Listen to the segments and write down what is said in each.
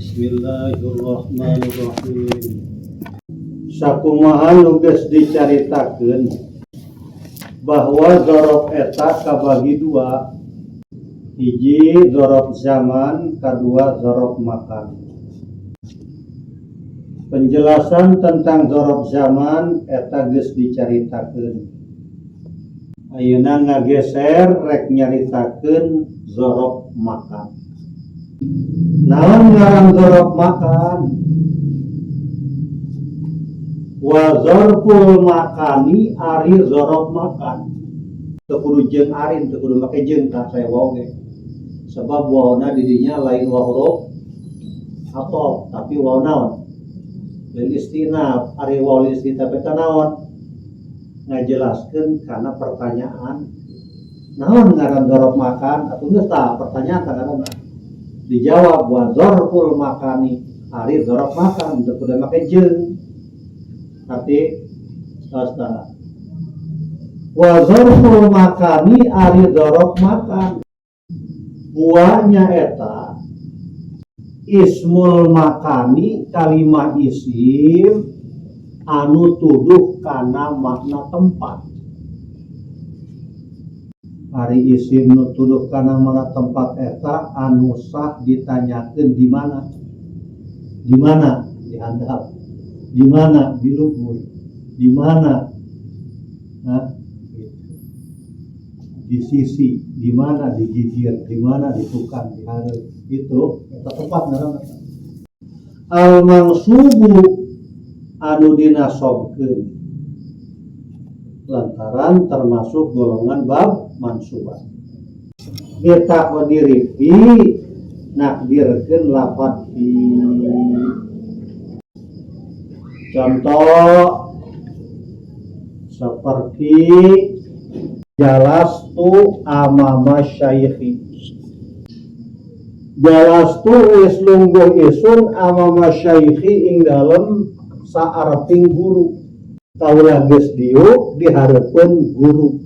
Bismillahirrahmanirrahim. Sakumaha nu geus dicaritakeun bahwa dzaraf eta kabagi dua, hiji dzaraf zaman, kadua dzaraf makan. Penjelasan tentang dzaraf zaman eta geus dicaritakeun. Ayeuna ngageser rek nyaritakeun dzaraf makan. Naon ngaran dzaraf makan? Wa dzarful makani ari dzaraf makan. Teu kudu jeung arin, teu kudu make jeung ka saya waw ge. Sebab wawna di dinya lain waw huruf atau tapi waw naon? Lil istinaf, ari waw lil istinaf eta naon? Ngajelaskeun kana pertanyaan. Naon ngaran dzaraf makan? Atuh geus tah pertanyaan kadang-kadang. Dijawab wa dzarful makani ari dzaraf makan, teu kudu make jeung. Tapi asta wa dzarful makani ari dzaraf makan. Buahnya eta ismul makani kalimah isim anu tuduh kana makna tempat. Ari isim nu tuduh kana makna tempat eta anu sah ditanyakeun di mana? Di mana? Di handap. Di mana? Di luhur. Di mana? Nah, di sisi. Di mana? Di gigir. Di mana? Di tukang. Di hareup. Itu eta tempat ngaranna. Al mansubu anu dinasobkeun lantaran termasuk golongan bab mansubah. Kita qadiri fi nakdirkeun lafaz fi. Contoh seperti jalastu amama syaikhi. Jalastu wis lungguh isun amama syaikhi ing dalem saareping guru. Kaula geus diuk dihareupeun guru.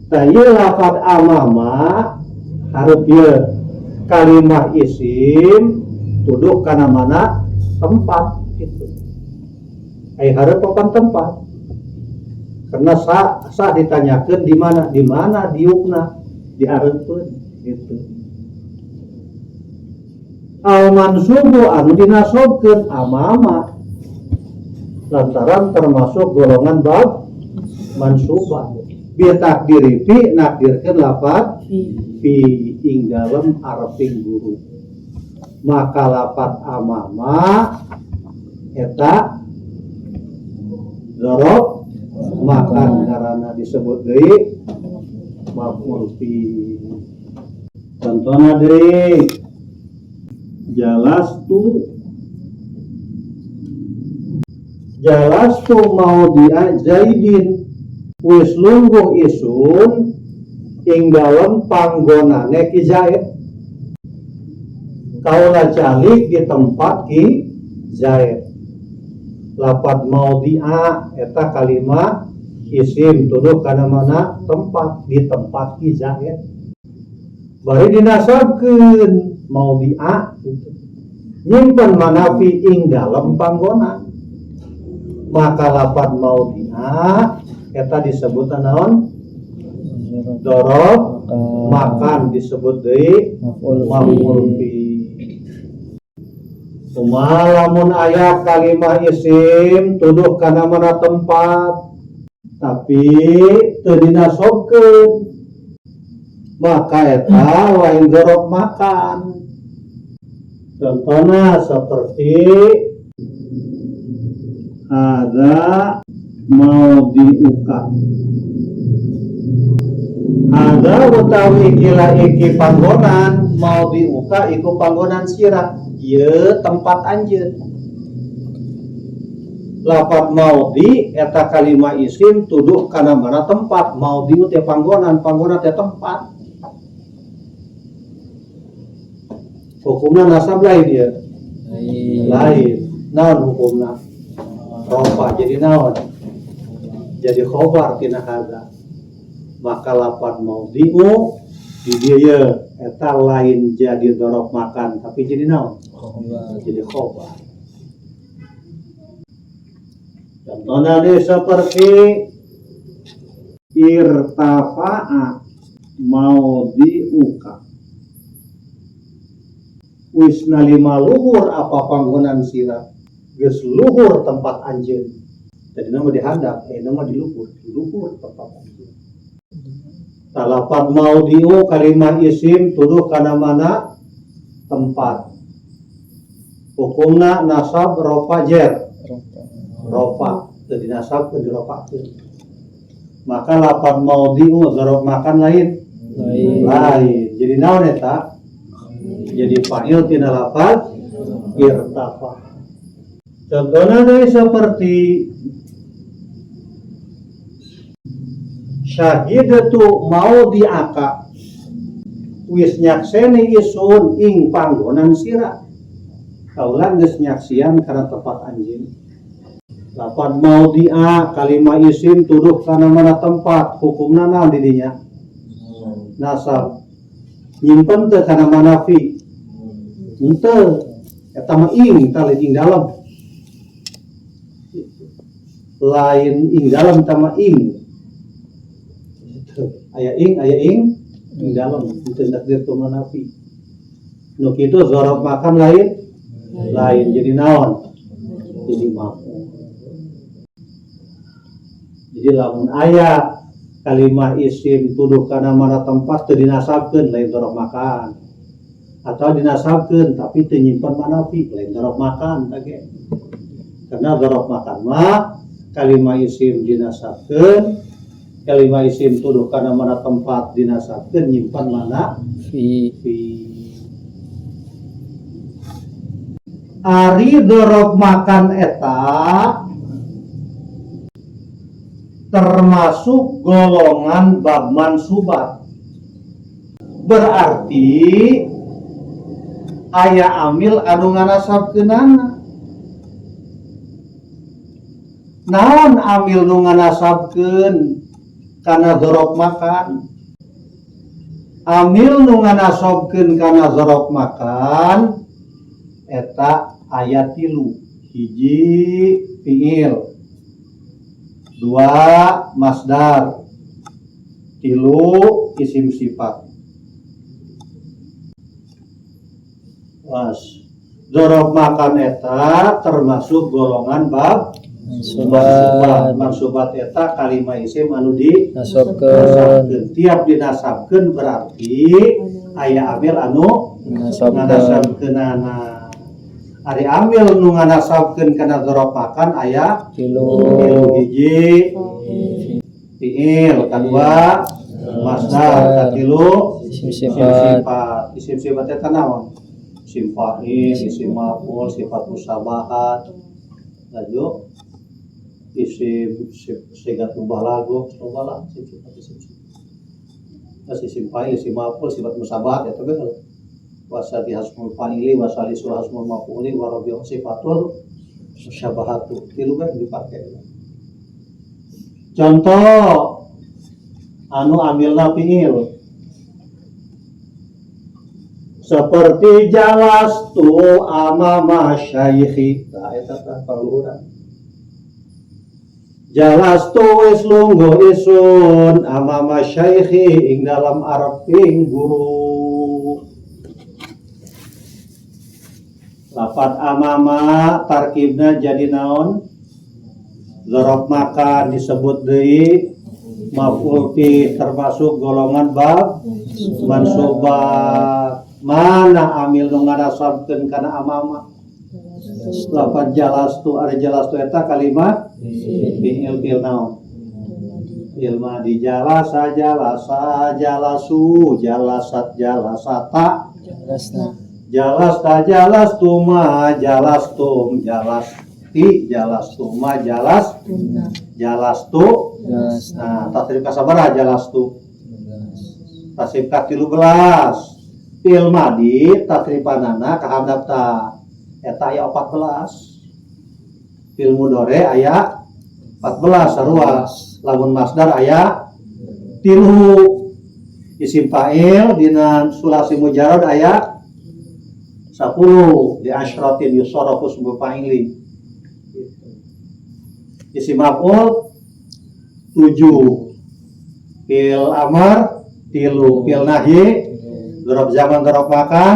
Tah ieu lafaz amama hareup ieu kalimah isim tuduh kana mana tempat itu. Ai hareup papan tempat. Karena sa ditanyakeun di mana diukna, dihareupeun gitu. Al mansubu anu dinasobkeun amama lantaran termasuk golongan bab mansubah. Bi takdiri fi nakdirkeun lafaz fi ing dalem areping guru. Maka lafaz amama eta dzaraf makan karena disebut deui maf'ul fi. Contohna deui jalastu maudhi'a Zaidin wis lungguh isun ing dalem panggonane Ki Zaid. Kaula calik di tempat Ki Zaid. Lafaz maudhi'a eta kalimah isim tuduh kana mana tempat, di tempat Ki Zaid. Bari dinasabkeun maudhi'a gitu. Nyimpen mana fi ing dalem panggonan. Maka lafaz maudhi'a eta disebut naon? Dzaraf makan disebut deui maf'ul fi. Kumaha lamun aya kalimah isim tuduh kana mana tempat tapi teu dinasobkeun maka eta lain dzaraf makan. Contohna seperti ada maudhi'uka. Ada utawi iki panggonan, maudhi'uka iku panggonan sirah. Ieu tempat anjeun. Lafaz maudhi eta kalimah isim tuduh kana mana tempat. Maudhi teh panggonan, panggonan teh tempat. Hukumna nasab lain dia. Lain. Naon hukumna? Rofa jadi naon? Jadi khobar tina hadza. Maka lafaz maudhi'u di dieu eta lain jadi dzaraf makan tapi jadi naon? Jadi khobar. Contohnya nih seperti irtafa'a mau diuka. Wisna lima luhur apa panggonan sirah geus luhur tempat anjeun. Jadi nama dihandap, nama diluhur tempat anjeun. Talapat mau diu kalimat isim tuduh kana mana tempat. Hukumna nasab rofa jer. Rofa jadi nasab ke rofa. Maka lapan mau diu dzaraf makan lain. Jadi naon eta? Jadi fa'il tina lafaz irtafa. Contohnya dari seperti syahidatu mau diaka wis nyakseni isun ing panggonan sira. Kaulah geus nyaksian karena tempat anjeun. Lapan mau dia kalimat isim tuduh kana mana tempat hukumna naon di dinya? Nasab. Nyimpen teu kana mana fi? Henteu. Eta mah ing tali ing dalam. Lain ing dalam tama ing. Aya ing dalam itu takdir tu manafi. Nu kitu dzaraf makan lain jadi naon? Jadi maf'ul. Jadi lamun aya kalimat isim tuduh kana mana tempat teu dinasabkeun lain dzaraf makan. Atau dinasabkeun tapi teu nyimpen manafi lain dzaraf makan tage. Karena dzaraf makan mah kalimat isim dinasabkeun, kalimat isim tuduh kana mana tempat dinasabkeun nyimpan mana fi. Ari dzaraf makan eta termasuk golongan bab mansubat. Berarti aya amil anu nganasabkeunana. Naon amil nu nganasabkeun kana dzaraf makan? Amil nu nganasabkeun kana dzaraf makan eta aya 3. Hiji fiil, 2 masdar, 3 isim sifat. Dzaraf makan eta termasuk golongan bab mansubat eta kalimat isim anu dinasabkeun. Tiap dinasabkeun berarti aya amil anu nganasabkeunana. Ari amil nu nganasabkeun kana dzaraf makan aya 3. Hiji fiil, kadua masdar, katilu isim sifat. Isim sifat eta naon? Isim fa'il, isim maf'ul, sifat musyabahat. Lanjut isim sigat mubalaghah, isim sifat. Isim fa'il, isim maf'ul, sifat musyabahat eta ge wasati hasmul fa'ili wasalisul hasmul maf'uli wa rabi'u sifatul musyabahatu. Tilu kan dipakai. Contoh anu amilna fi'il seperti jalastu amama syaikhi. Nah eta tah perluran. Jalastu wis lungguh isun amama syaikhi ing dalam areping guru. Lafaz amama tarkibna jadi naon? Dzaraf makan disebut deui maf'ul fi termasuk golongan bab mansubat. Mana amil nu nganasabkeun kana amama? Lafaz jalastu, ari jalastu eta kalimat fi'il naon? Fi'il madhi. Jalasa jalasa jalasu jalasat jalasata jalasta jalastuma jalastum jalasti jalastuma jalastu. Nah tasrif kasabaraha jalastu? Tasrif ka 13. Fi'il madhi tasrifanana kahandap ta eta aya 14. Fi'il mudhari aya 14 sarua. Lamun masdar aya 3. isim fa'il dina sulasi mujarrad aya 10 di asyratin yusarafu ismu fa'ili. Isim maf'ul 7, fil amar 3, fil nahyi dzaraf zaman dzaraf makan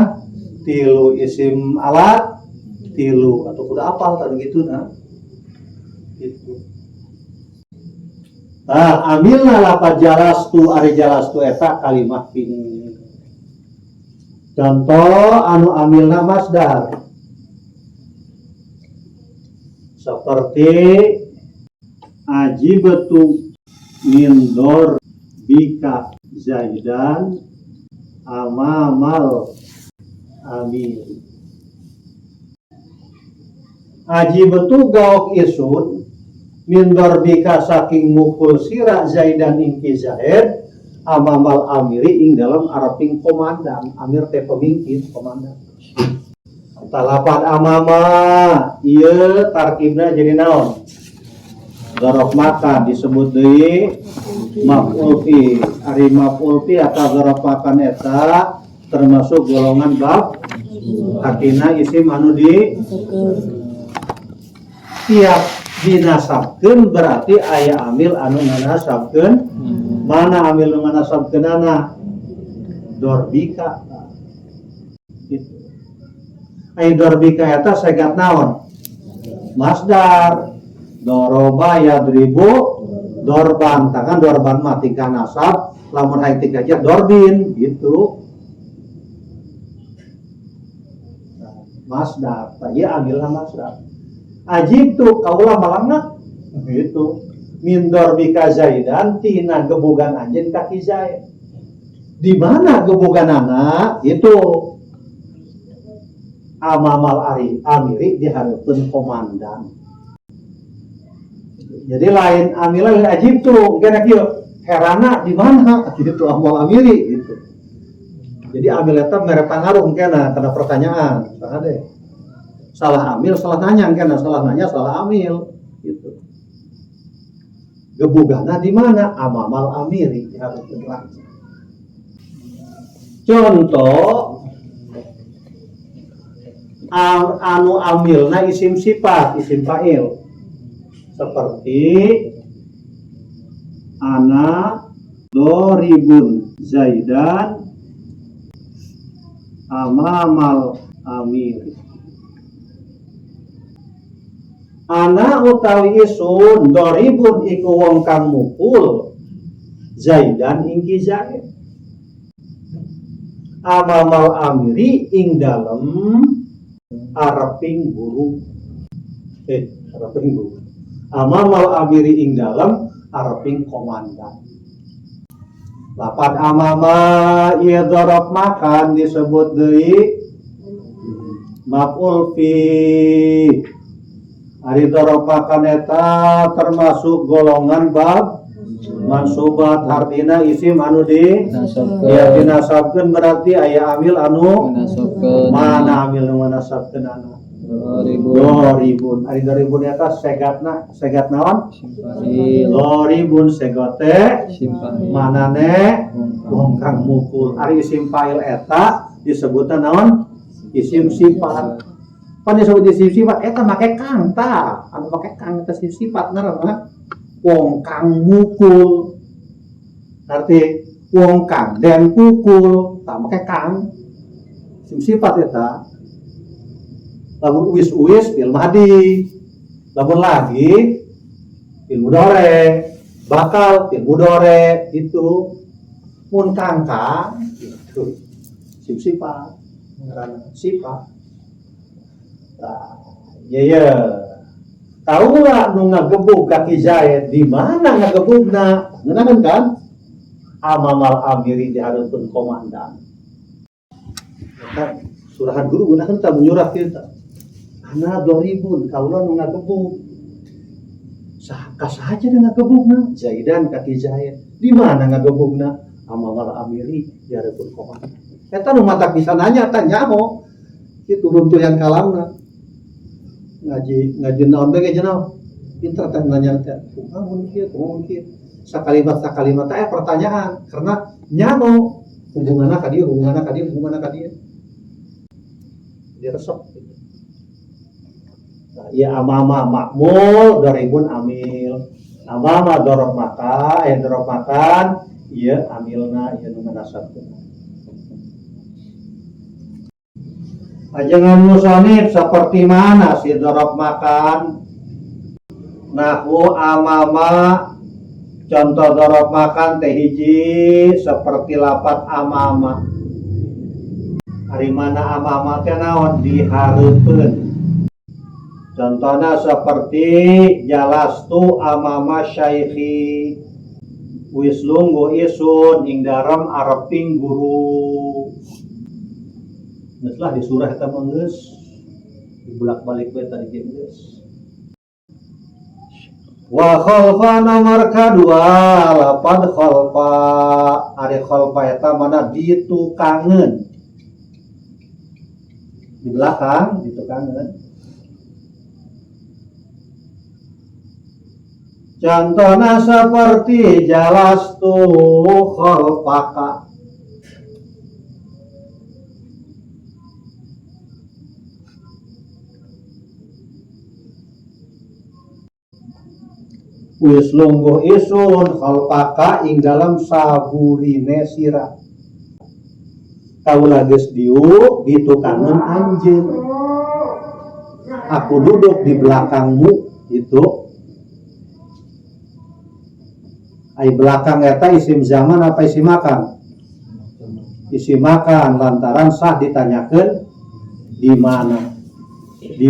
3, isim alat 3 atau kudu apal tadi gitu nah. Gitu. Nah, amilna lafaz jalastu ari jalastu eta kalimat ini. Contoh anu amilna masdar. Seperti ajibtu min dor bika zaidan amamal amil. Ajibtu gaok isun min dor bika saking mukul sira zaidan ingki zaid amamal amiri ing dalam araping komandan. Amir teh pemimpin komandan. Talapan amama ieu tarkibna jadi naon? Dzaraf makan disebut deui maf'ul fi. Ari maf'ul fi atau dzaraf makan eta termasuk golongan bab artina isim anu di tiap dinasabkeun berarti aya amil anu nganasabkeun. Mana amil anu nganasabkeunana? Dorbika. Gitu. Ai dorbika eta segat naon? Masdar. Doroba yadribu dorban. Tangan dorban mah tingkah nasab, lamun hayang tingkah jar dorbin gitu. Masdar, tah ieu amilna masdar. Ajib tu kaula malangna gitu. Min dorbika zaidan tina gebugan anjeun ka ki Zaid. Di mana gebuganana? Itu amamal ari amiri di hareupeun komandan. Jadi lain amila lain ajib tuh, kena kieu herana di mana gitu amal amiri gitu. Jadi amil eta mere pangaruh kena pertanyaan, saha deh. Salah amil, salah nanya kena, salah nanya, salah amil gitu. Gebugana di mana? Amamal amiri di hareupeun raja. Contoh anu amilna isim sifat, isim fa'il. Seperti ana doribun zaidan amamal amir. Ana utawi isun doribun iku wong kang mukul zaidan ing ki Zaid. Amamal amiri ing dalem areping guru. Areping guru. Amamal amiri ing dalam areping komandan. Lapan amama ieu dzaraf makan disebut deui maf'ul fi. Ari dzaraf makan eta termasuk golongan bab mansubat, artina isim anu di ya dinasabkeun berarti aya amil anu mana amil nu nasabkeun anu doribun. Ari doribun eta segat naon? Doribun segote manane wong kang mukul. Ari isim fa'il eta disebutna naon? Isim sifat. Pan disebut isim sifat eta make kang ta. Anu make kang eta isim sifat ngaranna wong kang mukul. Arti wong kang den pukul, ta make kang. Isim sifat eta. Lamun uwis fil madi, lamun lagi fil mudhari, bakal fil mudhari itu mun kangkang itu sifat ngaranna sifat. Nah, ya tahu lah nu ngagebug ka ki Zaid di mana ngagebugna? Ngeunaheun kan? Amamal amiri di hareupeun komandan. Maka surahan guru ngeunaheun ta menyurah kieu ta. Ana doribun kaula nu ngagebug. Saha saja nu ngagebugna? Zaidan ka ki Zaid. Di mana ngagebugna? Amamal amiri di hareupeun komandan. Eta nu matak bisa nanya tanya mo. Kitu runtuyan kalamna. Ngaji naon bae cenah. Pinter teh nanya teh. Kumaha mun kieu? sakalimat pertanyaan karena nyano hubunganna ka dieu diresep gitu. Nah, ya amama makmul doribun amil amama dorok makan iya amilna iya nu manasabkeun ajangan musonif seperti mana si dorok makan nahu amama contoh dorok makan teh hiji seperti lapat amama hari mana amama teh naon dihareupeun contohnya seperti jalastu amama syaikhi wis lungguh isun ing daram areping guru geus lah di surah eta mah geus dibulak-balik bae tadi geus. Wa khalfa nomor kadua lapad khalfa ari khalfa eta mana ditukangeun di belakang ditukangeun contohna seperti jalastu khalfaka wis lungguh isun khalfaka ing dalam saburine sira kaula geus diuk ditukangeun anjeun aku duduk di belakangmu itu ai belakang eta isim zaman apa isim makan isim makan lantaran sah ditanyakeun di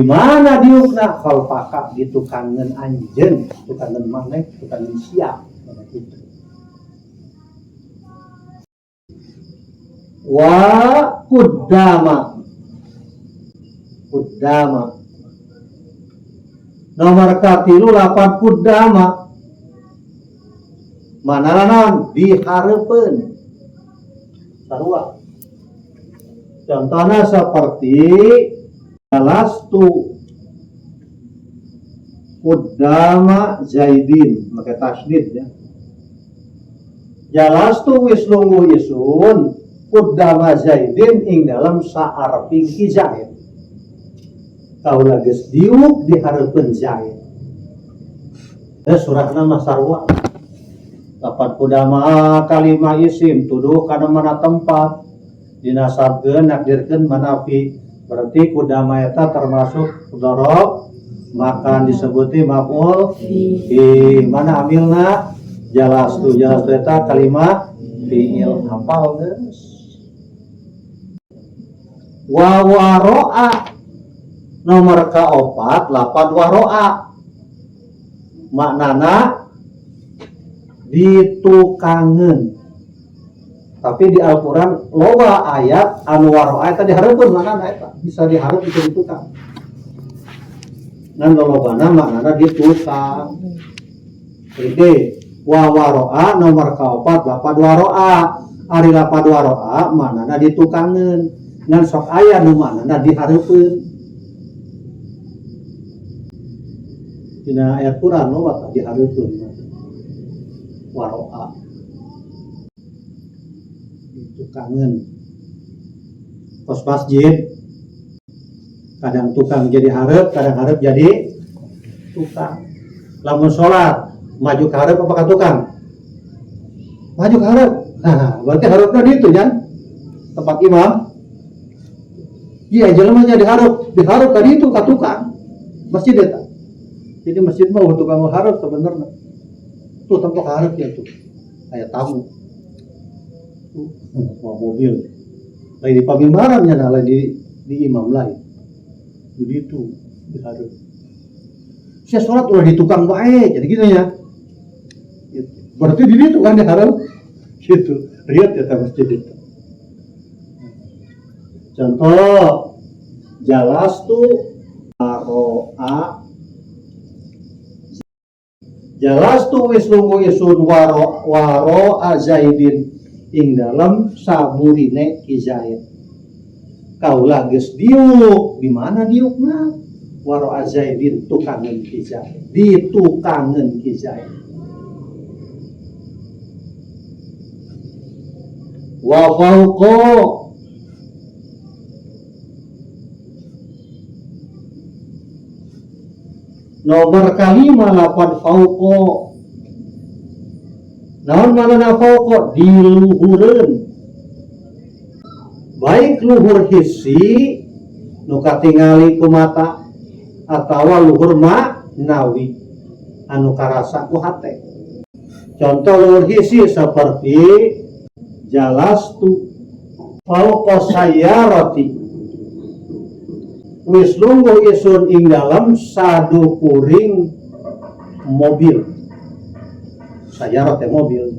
mana diukna khalfaka ditukangeun anjeun tukangeun maneh tukangeun sia gitu. Wa kuddama nomor katilu lapan kuddama mana naon dihareupeun sarua contohna seperti jalastu kuddama zaidin pakai tasydid ya jalastu wis lungguh isun kuddama zaidin ing dalam saareping ki zaid kaula geus diuk dihareupeun zaid surahna mah sarua lapan kuddama kalimah isim tuduh kana mana tempat dinasabkeun nakdirkeun manafi berarti kuddama eta termasuk dzaraf makan disebuti maf'ul di mana amilna jalastu eta kalimat fi'il hafal geus wa waro'a nomor kaopat lapan waro'a maknana ditukangeun tapi di Al-Quran loba ayat anu waro'a eta dihareupeun maknana eta bisa dihareup bisa ditukang ngan lolobana maknana ditukang jadi wa waro'a nomor kaopat lapad waro'a ari lapad waro'a maknana ditukangeun ngan sok aya nu maknana dihareupeun dina ayat Quran loba dihareupeun waro'a tukangeun pos masjid kadang tukang jadi hareup kadang hareup jadi tukang lamun salat maju ke hareup apa ka tukang maju ke hareup nah berarti hareupna ditu nya tempat imam iya jelema nya dihareup ka ditu ka tukang masjid eta jadi masjid mah tukang hareup sebenarnya tuh tempat hareup ya tuh aya tamu mobil lain di pagimbarannya nah lain di imam lain jadi itu dihareup saya sholat udah di tukang bae jadi gitu ya berarti di itu kan dihareup gitu lihat ya masjid itu contoh jalastu waro'a jalastu wis lungguh isun waro'a zaidin ing dalam saburine ki Zaid kaulah geus diuk di mana diukna waro'a zaidin tukangeun ki Zaid ditukangeun ki Zaid wa fauqa. Nomor kalima lapan fauqa. Naon manana fauqa? Di luhureun. Baik luhur hisi nu katingali ku mata atawa luhur ma'nawi anu karasa ku hate. Contoh luhur hisi seperti jalastu fauqa sayyarati, wis lungguh isun ing dalam sadukuring mobil. Sayyarat mobil.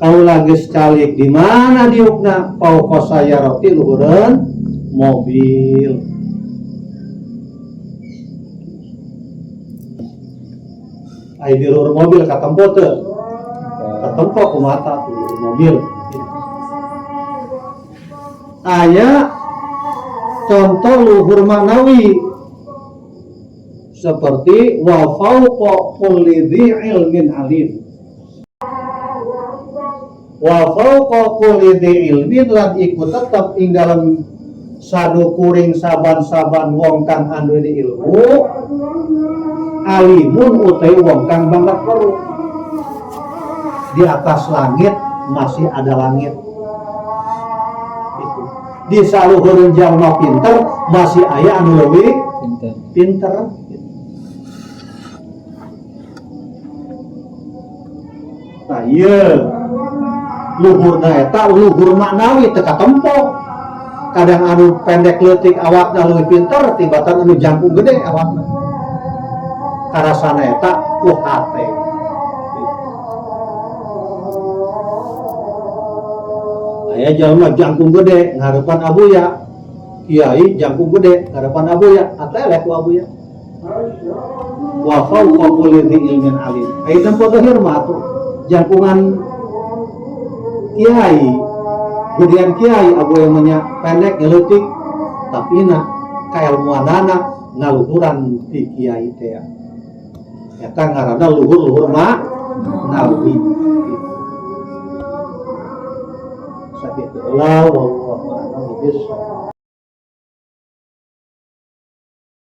Kau lagi secalik di mana diukna fauqa sayyarati luhureun mobil. Ai di luhur mobil katempo teu? Katempo ku mata tu luhur mobil. Aya contoh luhur ma'nawi seperti wa fauqa kulli dzi ilmin alim. Wa fauqa kulli dzi ilmin lan iku tetep ing dalam sadukuring saban-saban wong kang anduweni ilmu alimun utai wong kang banget weruh. Di atas langit masih ada langit. Itu. Di saluhureun jalma pinter masih aya anu leuwih pinter. Nah ieu luhurna eta luhur ma'nawi teu katempo. Kadang anu pendek leutik awakna leuwih pinter, tibatan anu jangkung gede awakna. Karasana eta ku hate. Aya jalma jangkung gede ngarepan abuya. Kiai jangkung gede ngarepan abuya, atelek ku abuya. Wa fauqa kulli dzi ilmin alim. Ai tempo zahir mah atuh. Jangkungan kiai, gedean kiai abu yang nya pendek ngeleutik, tapi na kailmuanana ngaluhuran ti kiai teh. Eta ngaranna luhur-luhur ma'nawi. Sakitu lah wallahu a'lam bishawab.